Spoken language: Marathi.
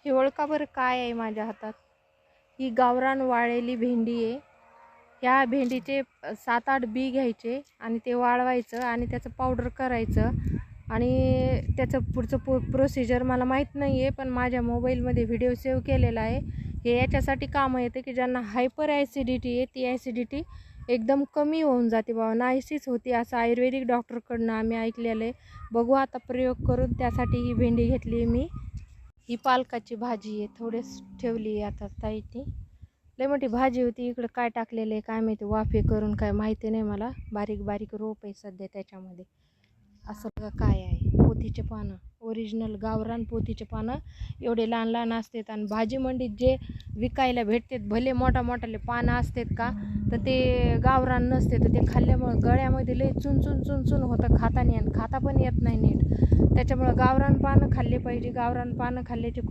हे ओळखा बरं काय आहे माझ्या हातात. ही गावरान वाळलेली भेंडी आहे. ह्या भेंडीचे 7-8 बी घ्यायचे आणि ते वाळवायचं आणि त्याचं पावडर करायचं आणि त्याचं पुढचं प्रोसिजर मला माहीत नाही आहे, पण माझ्या मोबाईलमध्ये व्हिडिओ सेव्ह केलेला आहे. हे याच्यासाठी कामं येते की ज्यांना हायपर ॲसिडिटी आहे, ती ॲसिडिटी एकदम कमी होऊन जाते बाबा, नाहीशीच होती असं आयुर्वेदिक डॉक्टरकडनं आम्ही ऐकलेलं आहे. बघू आता प्रयोग करून. त्यासाठी ही भेंडी घेतली आहे मी. ही पालकाची भाजी आहे, थोडेच ठेवली आहे आता ताईची. लय मोठी भाजी होती. इकडं काय टाकलेलं आहे काय माहिती, वाफे करून काय माहिती नाही मला. बारीक बारीक रोप आहे सध्या त्याच्यामध्ये. असं बघा काय आहे, पोथीचे पानं, ओरिजिनल गावरान पोथीचे पानं एवढे लहान लहान असतात. आणि भाजी मंडीत जे विकायला भेटतात भले मोठा मोठाले पानं असतात का, तर ते गावरान नसते. तर ते खाल्ल्यामुळं गळ्यामध्ये लय चुन चुन होतं खाताना, आणि खाता पण येत नाही नीट. त्याच्यामुळं गावरान पानं खाल्ले पाहिजे. गावरान पानं खाल्ल्याचे खूप